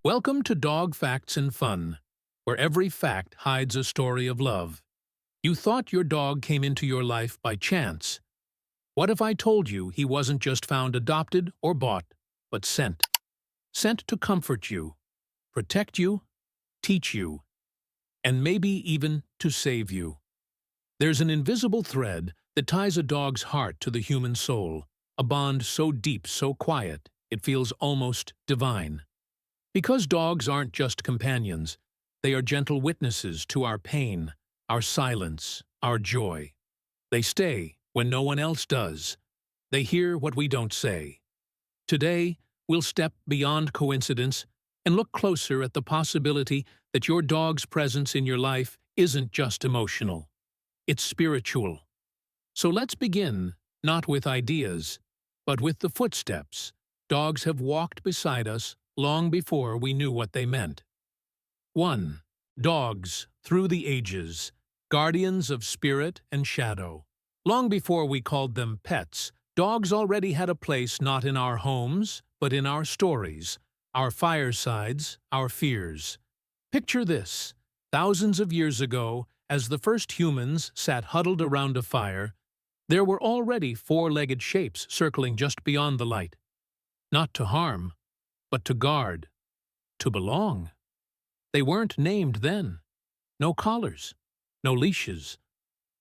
Welcome to Dog Facts and Fun, where every fact hides a story of love. You thought your dog came into your life by chance. What if I told you he wasn't just found adopted or bought, but sent? Sent to comfort you, protect you, teach you, and maybe even to save you. There's an invisible thread that ties a dog's heart to the human soul, a bond so deep, so quiet, it feels almost divine. Because dogs aren't just companions, they are gentle witnesses to our pain, our silence, our joy. They stay when no one else does. They hear what we don't say. Today, we'll step beyond coincidence and look closer at the possibility that your dog's presence in your life isn't just emotional. It's spiritual. So let's begin, not with ideas, but with the footsteps dogs have walked beside us long before we knew what they meant. 1. Dogs, through the ages, guardians of spirit and shadow. Long before we called them pets, dogs already had a place not in our homes, but in our stories, our firesides, our fears. Picture this. Thousands of years ago, as the first humans sat huddled around a fire, there were already four-legged shapes circling just beyond the light. Not to harm, but to guard, to belong. They weren't named then. No collars, no leashes.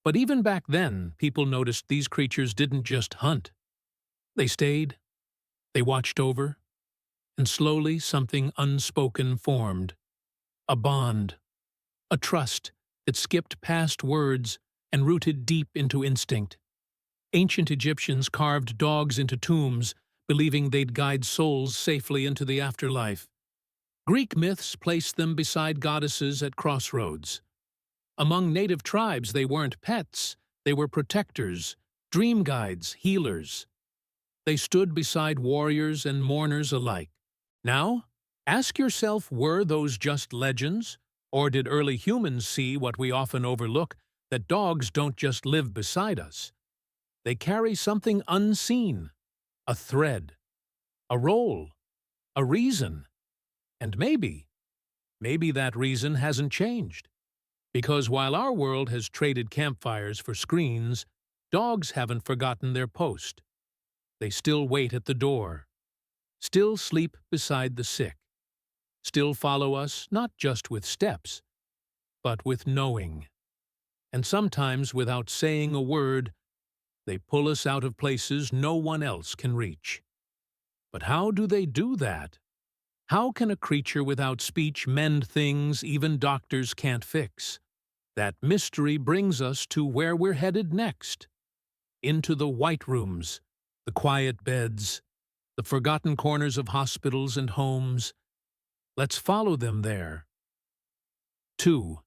But even back then, people noticed these creatures didn't just hunt. They stayed, they watched over, and slowly something unspoken formed. A bond, a trust that skipped past words and rooted deep into instinct. Ancient Egyptians carved dogs into tombs, believing they'd guide souls safely into the afterlife. Greek myths placed them beside goddesses at crossroads. Among native tribes, they weren't pets, they were protectors, dream guides, healers. They stood beside warriors and mourners alike. Now, ask yourself, were those just legends? Or did early humans see what we often overlook, that dogs don't just live beside us? They carry something unseen. A thread, a role, a reason. And maybe that reason hasn't changed. Because while our world has traded campfires for screens, dogs haven't forgotten their post. They still wait at the door, still sleep beside the sick, still follow us not just with steps, but with knowing. And sometimes without saying a word, they pull us out of places no one else can reach. But how do they do that? How can a creature without speech mend things even doctors can't fix? That mystery brings us to where we're headed next. Into the white rooms, the quiet beds, the forgotten corners of hospitals and homes. Let's follow them there. 2.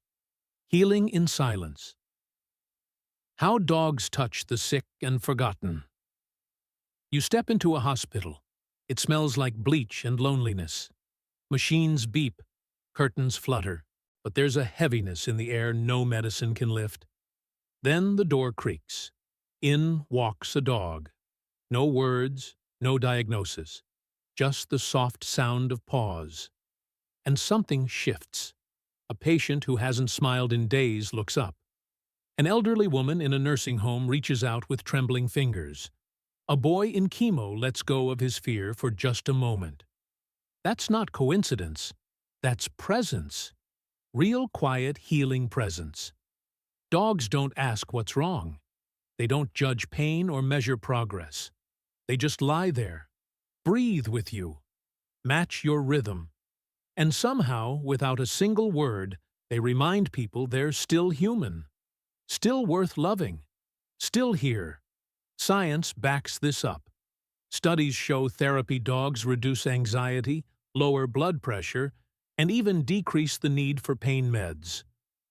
Healing in silence. How dogs touch the sick and forgotten. You step into a hospital. It smells like bleach and loneliness. Machines beep, curtains flutter, but there's a heaviness in the air no medicine can lift. Then the door creaks. In walks a dog. No words, no diagnosis, just the soft sound of pause. And something shifts. A patient who hasn't smiled in days looks up. An elderly woman in a nursing home reaches out with trembling fingers. A boy in chemo lets go of his fear for just a moment. That's not coincidence. That's presence. Real quiet, healing presence. Dogs don't ask what's wrong. They don't judge pain or measure progress. They just lie there, breathe with you, match your rhythm. And somehow, without a single word, they remind people they're still human. Still worth loving. Still here. Science backs this up. Studies show therapy dogs reduce anxiety, lower blood pressure, and even decrease the need for pain meds.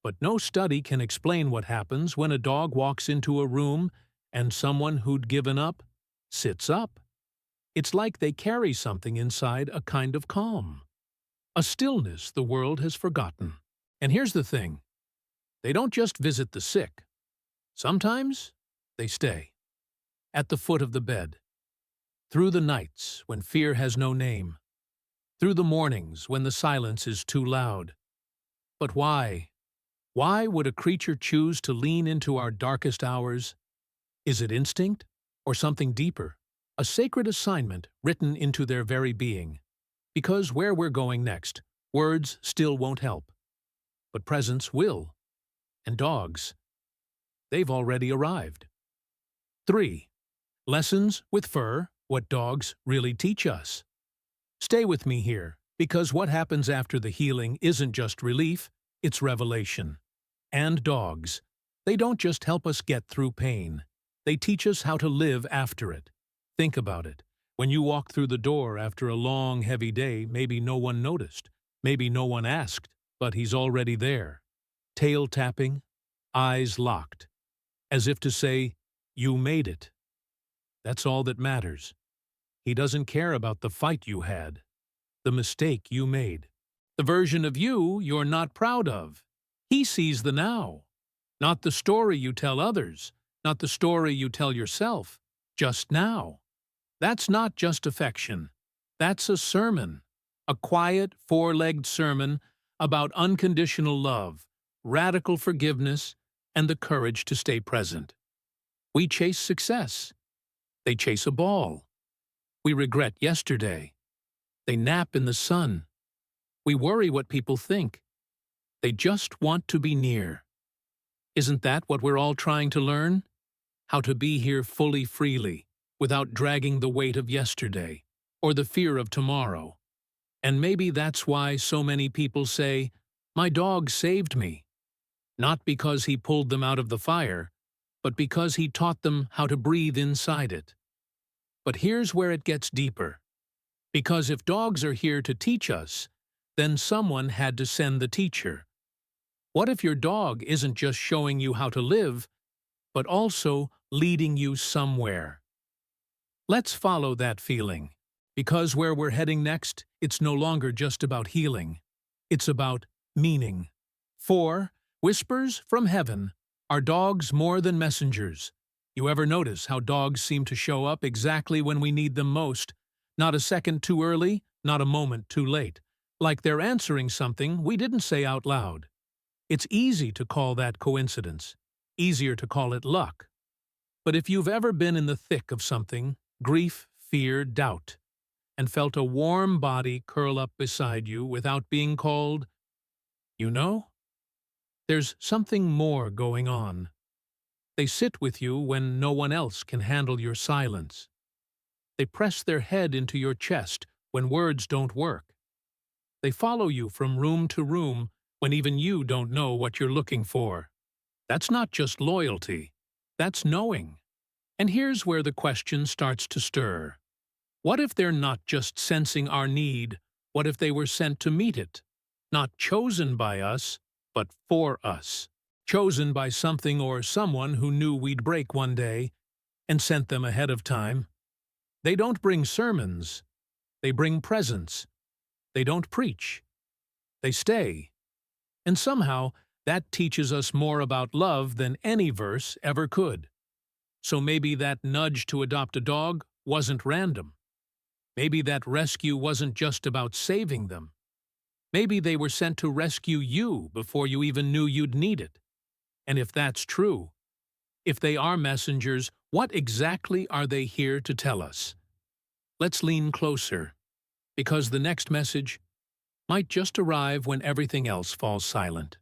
But no study can explain what happens when a dog walks into a room and someone who'd given up sits up. It's like they carry something inside, a kind of calm. A stillness the world has forgotten. And here's the thing. They don't just visit the sick. Sometimes they stay. At the foot of the bed. Through the nights when fear has no name. through the mornings when the silence is too loud. But why? Why would a creature choose to lean into our darkest hours? Is it instinct or something deeper? A sacred assignment written into their very being. Because where we're going next, words still won't help. But presence will. And dogs, they've already arrived. 3. Lessons with fur, what dogs really teach us. Stay with me here, because what happens after the healing isn't just relief, it's revelation. And dogs, they don't just help us get through pain. They teach us how to live after it. Think about it. When you walk through the door after a long, heavy day, maybe no one noticed, maybe no one asked, but he's already there. Tail tapping, eyes locked, as if to say, "You made it." That's all that matters. He doesn't care about the fight you had, the mistake you made, the version of you you're not proud of. He sees the now, not the story you tell others, not the story you tell yourself, just now. That's not just affection. That's a sermon, a quiet, four-legged sermon about unconditional love, radical forgiveness, and the courage to stay present. We chase success. They chase a ball. We regret yesterday. They nap in the sun. We worry what people think. They just want to be near. Isn't that what we're all trying to learn? How to be here fully, freely, without dragging the weight of yesterday or the fear of tomorrow. And maybe that's why so many people say, "My dog saved me." Not because he pulled them out of the fire, but because he taught them how to breathe inside it. But here's where it gets deeper. Because if dogs are here to teach us, then someone had to send the teacher. What if your dog isn't just showing you how to live, but also leading you somewhere? Let's follow that feeling, because where we're heading next, it's no longer just about healing. It's about meaning. 4. Whispers from heaven. Are dogs more than messengers? You ever notice how dogs seem to show up exactly when we need them most? Not a second too early, not a moment too late. Like they're answering something we didn't say out loud. It's easy to call that coincidence. Easier to call it luck. But if you've ever been in the thick of something, grief, fear, doubt, and felt a warm body curl up beside you without being called, you know? There's something more going on. They sit with you when no one else can handle your silence. They press their head into your chest when words don't work. They follow you from room to room when even you don't know what you're looking for. That's not just loyalty. That's knowing. And here's where the question starts to stir. What if they're not just sensing our need? What if they were sent to meet it? Not chosen by us, but for us. Chosen by something or someone who knew we'd break one day and sent them ahead of time. They don't bring sermons. They bring presence. They don't preach. They stay. And somehow, that teaches us more about love than any verse ever could. So maybe that nudge to adopt a dog wasn't random. Maybe that rescue wasn't just about saving them. Maybe they were sent to rescue you before you even knew you'd need it. And if that's true, if they are messengers, what exactly are they here to tell us? Let's lean closer, because the next message might just arrive when everything else falls silent.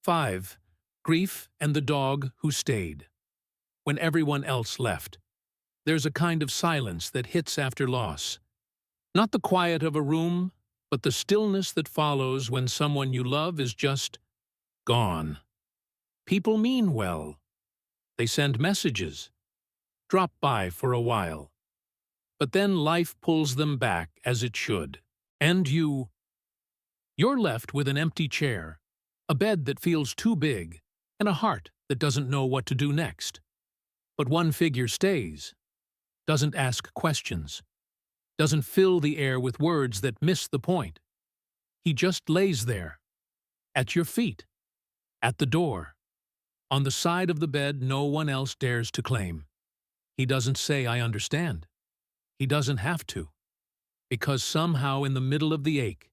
5. Grief and the dog who stayed. When everyone else left, there's a kind of silence that hits after loss. Not the quiet of a room, but the stillness that follows when someone you love is just gone. People mean well. They send messages, drop by for a while. But then life pulls them back as it should. And you're left with an empty chair, a bed that feels too big, and a heart that doesn't know what to do next. But one figure stays, doesn't ask questions, doesn't fill the air with words that miss the point. He just lays there, at your feet, at the door, on the side of the bed no one else dares to claim. He doesn't say, "I understand." He doesn't have to. because somehow in the middle of the ache,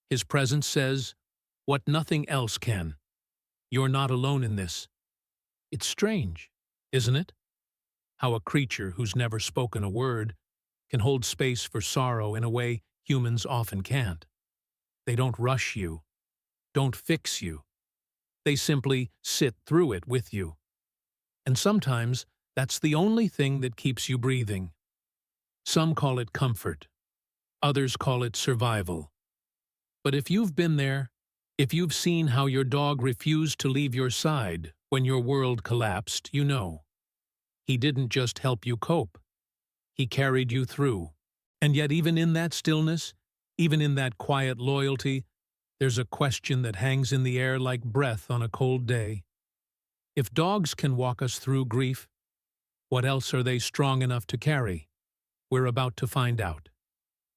his presence says, what nothing else can. You're not alone in this. It's strange, isn't it? How a creature who's never spoken a word can hold space for sorrow in a way humans often can't. They don't rush you, don't fix you. They simply sit through it with you. And sometimes that's the only thing that keeps you breathing. Some call it comfort. Others call it survival. But if you've been there, if you've seen how your dog refused to leave your side when your world collapsed, you know. He didn't just help you cope. He carried you through. And yet even in that stillness, even in that quiet loyalty, there's a question that hangs in the air like breath on a cold day. If dogs can walk us through grief, what else are they strong enough to carry? We're about to find out.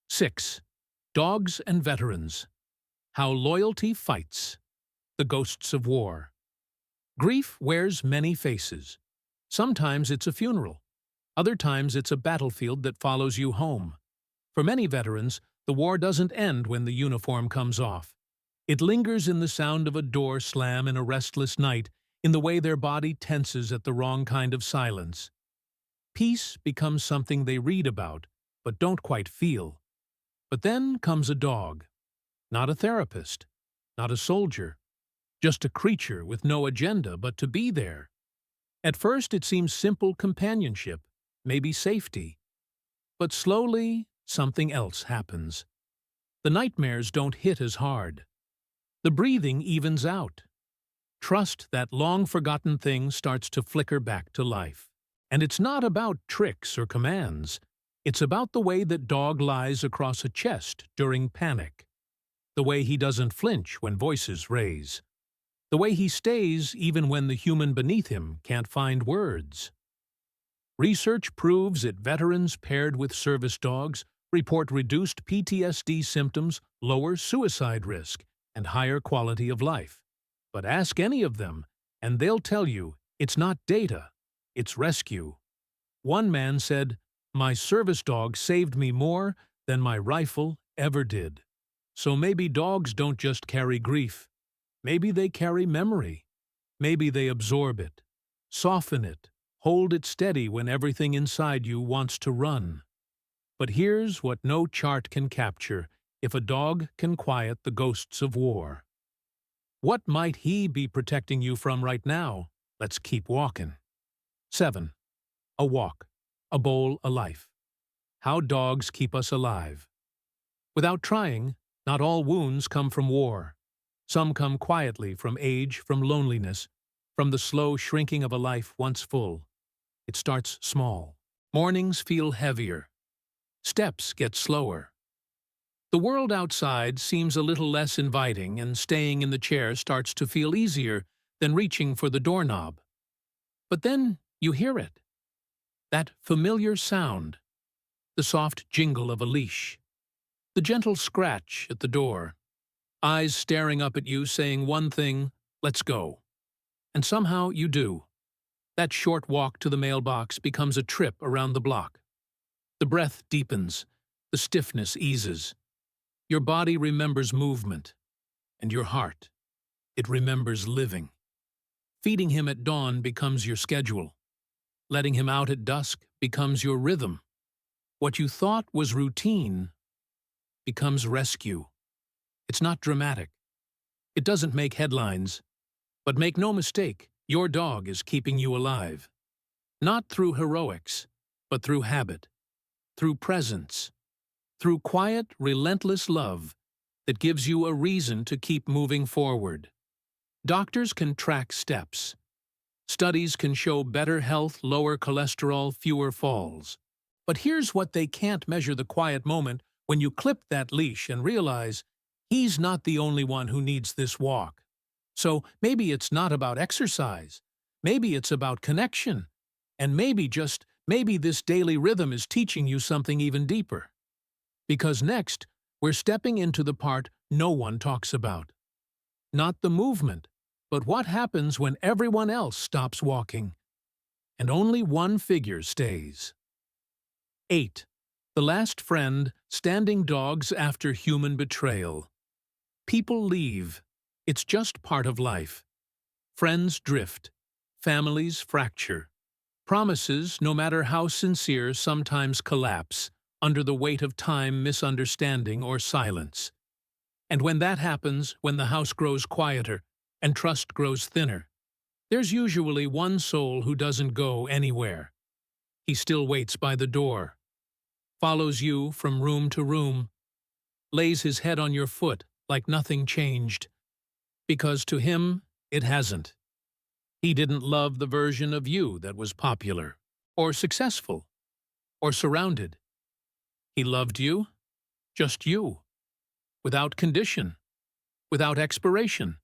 6. Dogs and Veterans. How Loyalty Fights. The Ghosts of War. Grief wears many faces. Sometimes it's a funeral. Other times it's a battlefield that follows you home. For many veterans, the war doesn't end when the uniform comes off. It lingers in the sound of a door slam in a restless night, in the way their body tenses at the wrong kind of silence. Peace becomes something they read about, but don't quite feel. But then comes a dog. Not a therapist, not a soldier, just a creature with no agenda but to be there. At first it seems simple companionship, maybe safety. But slowly, something else happens. The nightmares don't hit as hard. The breathing evens out. Trust, that long-forgotten thing, starts to flicker back to life. And it's not about tricks or commands. It's about the way that dog lies across a chest during panic. The way he doesn't flinch when voices raise. The way he stays even when the human beneath him can't find words. Research proves that veterans paired with service dogs report reduced PTSD symptoms, lower suicide risk, and higher quality of life. But ask any of them, and they'll tell you it's not data, it's rescue. One man said, "My service dog saved me more than my rifle ever did." So maybe dogs don't just carry grief. Maybe they carry memory. Maybe they absorb it, soften it, hold it steady when everything inside you wants to run. But here's what no chart can capture: if a dog can quiet the ghosts of war. What might he be protecting you from right now? Let's keep walking. 7. A walk, a bowl, a life. How dogs keep us alive. Without trying, not all wounds come from war. Some come quietly from age, from loneliness, from the slow shrinking of a life once full. It starts small. Mornings feel heavier. Steps get slower. The world outside seems a little less inviting, and staying in the chair starts to feel easier than reaching for the doorknob. But then you hear it. That familiar sound. The soft jingle of a leash. The gentle scratch at the door. Eyes staring up at you saying one thing, "Let's go." And somehow you do. That short walk to the mailbox becomes a trip around the block. The breath deepens. The stiffness eases. Your body remembers movement. And your heart, it remembers living. Feeding him at dawn becomes your schedule. Letting him out at dusk becomes your rhythm. What you thought was routine becomes rescue. It's not dramatic. It doesn't make headlines. But make no mistake, your dog is keeping you alive. Not through heroics, but through habit, through presence, through quiet, relentless love that gives you a reason to keep moving forward. Doctors can track steps. Studies can show better health, lower cholesterol, fewer falls. But here's what they can't measure: the quiet moment when you clip that leash and realize he's not the only one who needs this walk. So maybe it's not about exercise. Maybe it's about connection. And maybe, just maybe, this daily rhythm is teaching you something even deeper. Because next, we're stepping into the part no one talks about. Not the movement, but what happens when everyone else stops walking, and only one figure stays. 8. The Last Friend Standing dogs after human betrayal. People leave. It's just part of life. Friends drift. Families fracture. Promises, no matter how sincere, sometimes collapse under the weight of time, misunderstanding, or silence. And when that happens, when the house grows quieter and trust grows thinner, there's usually one soul who doesn't go anywhere. He still waits by the door, follows you from room to room, lays his head on your foot like nothing changed, because to him it hasn't. He didn't love the version of you that was popular, or successful, or surrounded. He loved you, just you, without condition, without expiration.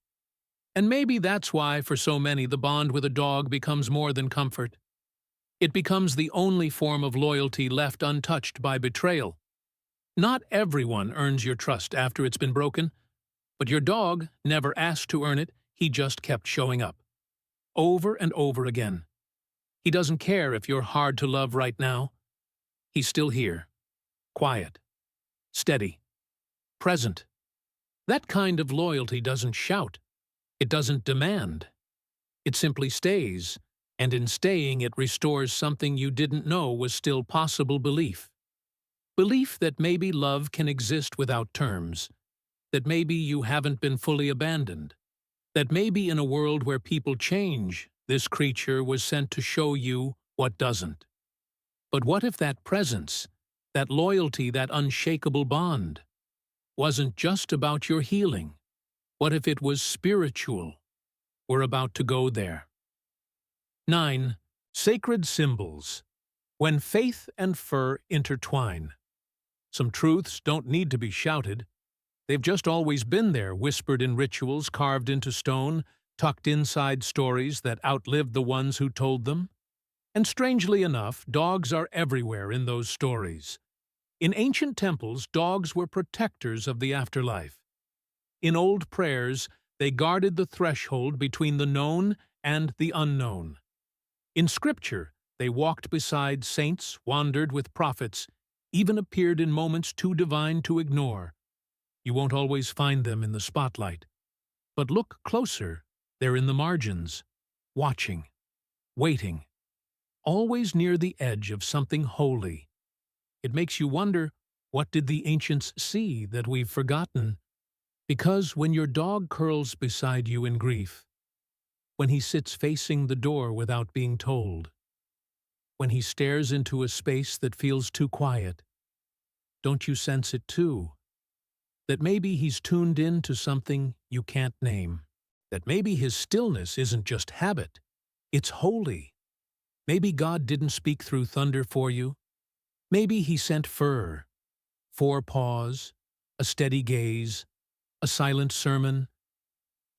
And maybe that's why, for so many, the bond with a dog becomes more than comfort. It becomes the only form of loyalty left untouched by betrayal. Not everyone earns your trust after it's been broken, but your dog never asked to earn it, he just kept showing up. Over and over again. He doesn't care if you're hard to love right now. He's still here. Quiet. Steady. Present. That kind of loyalty doesn't shout. It doesn't demand. It simply stays, and in staying it restores something you didn't know was still possible: belief. Belief that maybe love can exist without terms, that maybe you haven't been fully abandoned, that maybe in a world where people change, this creature was sent to show you what doesn't. But what if that presence, that loyalty, that unshakable bond, wasn't just about your healing? What if it was spiritual? We're about to go there. 9. Sacred symbols. When faith and fur intertwine. Some truths don't need to be shouted. They've just always been there, whispered in rituals carved into stone, tucked inside stories that outlived the ones who told them. And strangely enough, dogs are everywhere in those stories. In ancient temples, dogs were protectors of the afterlife. In old prayers, they guarded the threshold between the known and the unknown. In scripture, they walked beside saints, wandered with prophets, even appeared in moments too divine to ignore. You won't always find them in the spotlight. But look closer, they're in the margins, watching, waiting, always near the edge of something holy. It makes you wonder, what did the ancients see that we've forgotten? Because when your dog curls beside you in grief, when he sits facing the door without being told, when he stares into a space that feels too quiet, don't you sense it too? That maybe he's tuned in to something you can't name. That maybe his stillness isn't just habit, it's holy. Maybe God didn't speak through thunder for you. Maybe he sent fur, 4 paws, a steady gaze, a silent sermon.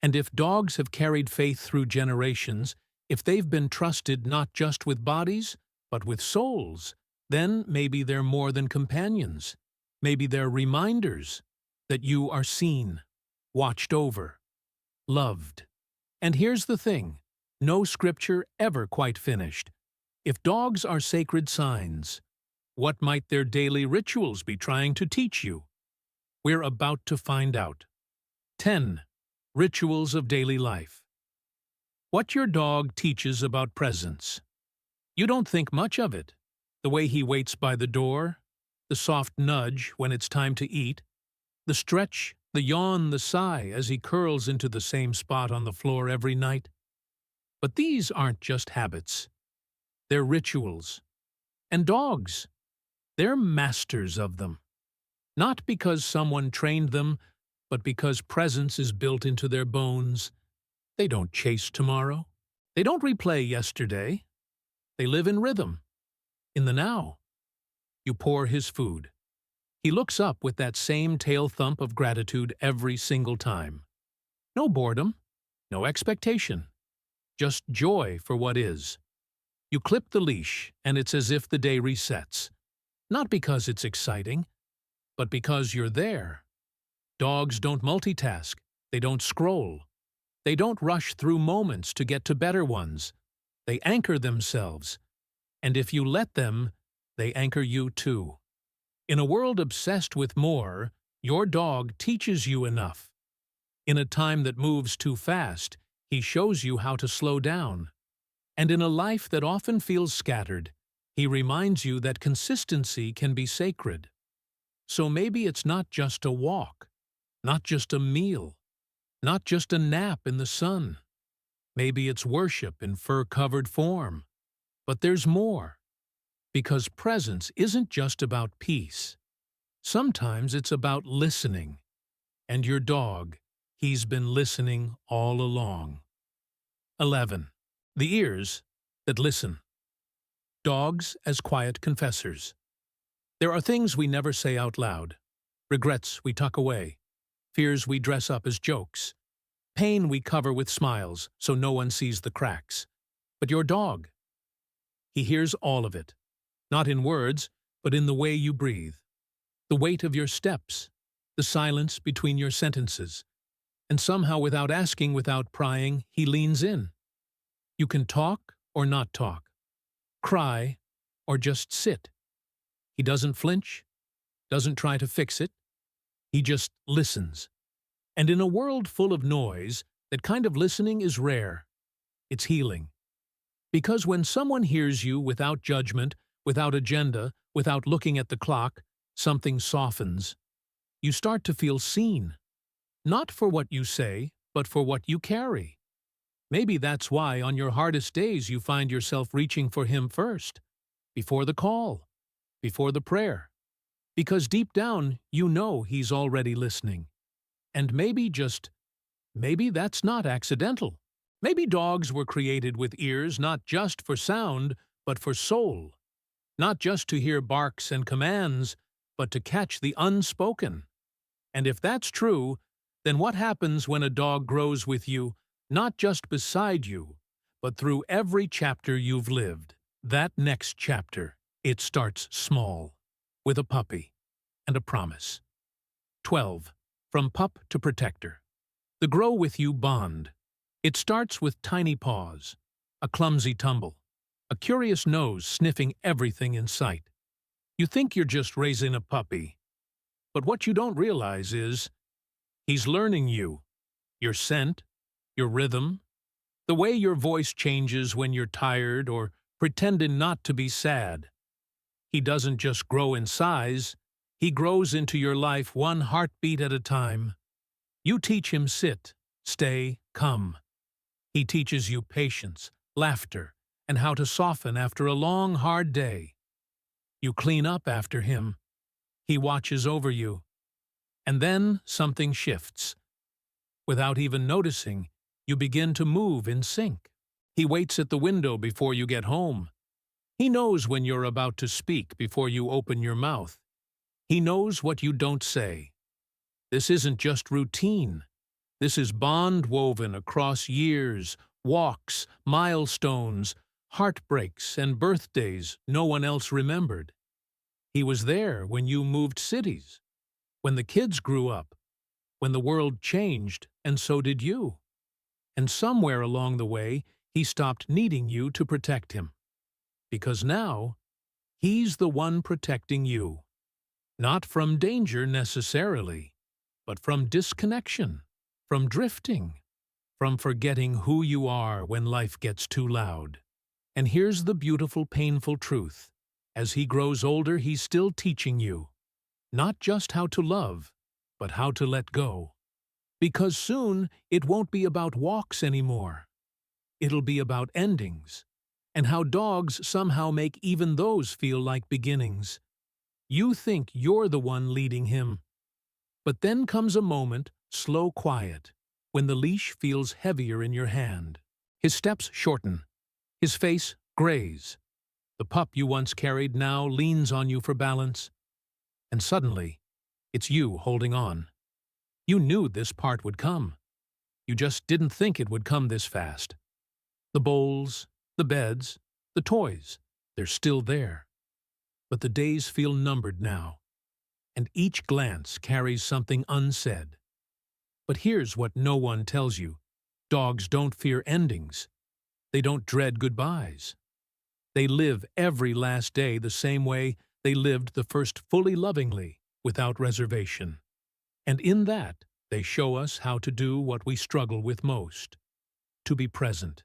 And if dogs have carried faith through generations, if they've been trusted not just with bodies, but with souls, then maybe they're more than companions. Maybe they're reminders that you are seen, watched over, loved. And here's the thing, no scripture ever quite finished. If dogs are sacred signs, what might their daily rituals be trying to teach you? We're about to find out. 10. Rituals of daily life. What your dog teaches about presence. You don't think much of it. The way he waits by the door, the soft nudge when it's time to eat, the stretch, the yawn, the sigh as he curls into the same spot on the floor every night. But these aren't just habits. They're rituals. And dogs, they're masters of them. Not because someone trained them, but because presence is built into their bones. They don't chase tomorrow. They don't replay yesterday. They live in rhythm, in the now. You pour his food. He looks up with that same tail thump of gratitude every single time. No boredom, no expectation, just joy for what is. You clip the leash, and it's as if the day resets. Not because it's exciting, but because you're there. Dogs don't multitask. They don't scroll. They don't rush through moments to get to better ones. They anchor themselves. And if you let them, they anchor you too. In a world obsessed with more, your dog teaches you enough. In a time that moves too fast, he shows you how to slow down. And in a life that often feels scattered, he reminds you that consistency can be sacred. So maybe it's not just a walk, not just a meal, not just a nap in the sun. Maybe it's worship in fur-covered form. But there's more. Because presence isn't just about peace. Sometimes it's about listening. And your dog, he's been listening all along. 11. The ears that listen. Dogs as quiet confessors. There are things we never say out loud, regrets we tuck away, fears we dress up as jokes, pain we cover with smiles so no one sees the cracks. But your dog, he hears all of it, not in words, but in the way you breathe, the weight of your steps, the silence between your sentences. And somehow, without asking, without prying, he leans in. You can talk or not talk, cry or just sit. He doesn't flinch, doesn't try to fix it. He just listens. And in a world full of noise, that kind of listening is rare. It's healing. Because when someone hears you without judgment, without agenda, without looking at the clock, something softens. You start to feel seen. Not for what you say, but for what you carry. Maybe that's why on your hardest days you find yourself reaching for him first, before the call, before the prayer. Because deep down, you know he's already listening. And maybe that's not accidental. Maybe dogs were created with ears not just for sound, but for soul. Not just to hear barks and commands, but to catch the unspoken. And if that's true, then what happens when a dog grows with you, not just beside you, but through every chapter you've lived? That next chapter, it starts small, with a puppy and a promise. 12. From pup to protector. The grow with you bond. It starts with tiny paws, a clumsy tumble, a curious nose sniffing everything in sight. You think you're just raising a puppy, but what you don't realize is he's learning you, your scent, your rhythm, the way your voice changes when you're tired or pretending not to be sad. He doesn't just grow in size, he grows into your life one heartbeat at a time. You teach him sit, stay, come. He teaches you patience, laughter, and how to soften after a long, hard day. You clean up after him. He watches over you. And then something shifts. Without even noticing, you begin to move in sync. He waits at the window before you get home. He knows when you're about to speak before you open your mouth. He knows what you don't say. This isn't just routine. This is bond woven across years, walks, milestones, heartbreaks, and birthdays no one else remembered. He was there when you moved cities, when the kids grew up, when the world changed, and so did you. And somewhere along the way, he stopped needing you to protect him. Because now, he's the one protecting you. Not from danger necessarily, but from disconnection, from drifting, from forgetting who you are when life gets too loud. And here's the beautiful, painful truth. As he grows older, he's still teaching you, not just how to love, but how to let go. Because soon, it won't be about walks anymore. It'll be about endings, and how dogs somehow make even those feel like beginnings. You think you're the one leading him. But then comes a moment, slow, quiet, when the leash feels heavier in your hand. His steps shorten. His face grays. The pup you once carried now leans on you for balance. And suddenly, it's you holding on. You knew this part would come. You just didn't think it would come this fast. The bowls, the beds, the toys, they're still there. But the days feel numbered now, and each glance carries something unsaid. But here's what no one tells you. Dogs don't fear endings. They don't dread goodbyes. They live every last day the same way they lived the first fully lovingly, without reservation. And in that, they show us how to do what we struggle with most: to be present,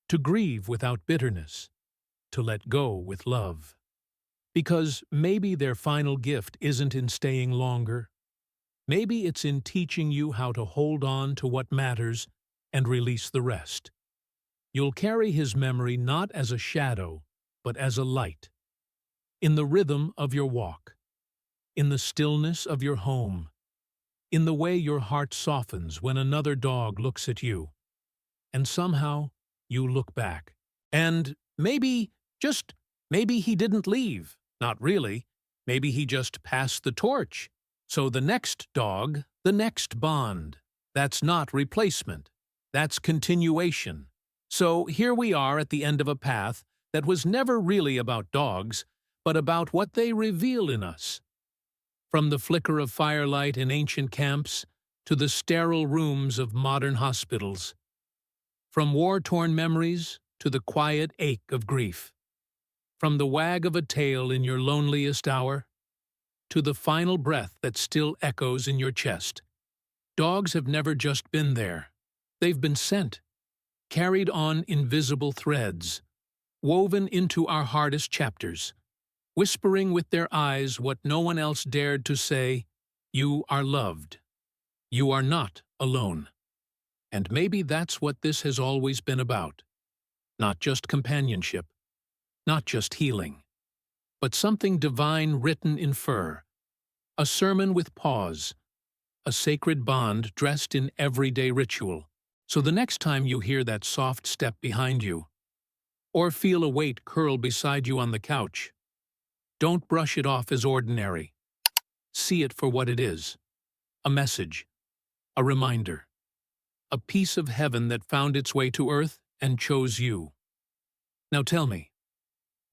to grieve without bitterness, to let go with love. Because maybe their final gift isn't in staying longer. Maybe it's in teaching you how to hold on to what matters and release the rest. You'll carry his memory not as a shadow, but as a light. In the rhythm of your walk, in the stillness of your home, in the way your heart softens when another dog looks at you. And somehow, you look back. And just maybe he didn't leave. Not really. Maybe he just passed the torch. So the next dog, the next bond. That's not replacement. That's continuation. So here we are at the end of a path that was never really about dogs, but about what they reveal in us. From the flicker of firelight in ancient camps to the sterile rooms of modern hospitals. From war-torn memories to the quiet ache of grief. From the wag of a tail in your loneliest hour to the final breath that still echoes in your chest. Dogs have never just been there. They've been sent, carried on invisible threads, woven into our hardest chapters, whispering with their eyes what no one else dared to say: you are loved. You are not alone. And maybe that's what this has always been about. Not just companionship, not just healing, but something divine written in fur, a sermon with pause, a sacred bond dressed in everyday ritual. So the next time you hear that soft step behind you, or feel a weight curl beside you on the couch, don't brush it off as ordinary. See it for what it is: a message, a reminder, a piece of heaven that found its way to earth and chose you. Now tell me,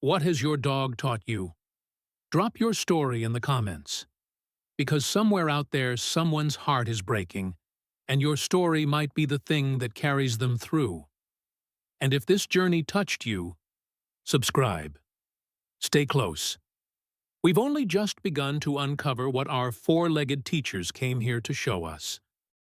what has your dog taught you? Drop your story in the comments. Because somewhere out there, someone's heart is breaking, and your story might be the thing that carries them through. And if this journey touched you, subscribe. Stay close. We've only just begun to uncover what our four-legged teachers came here to show us.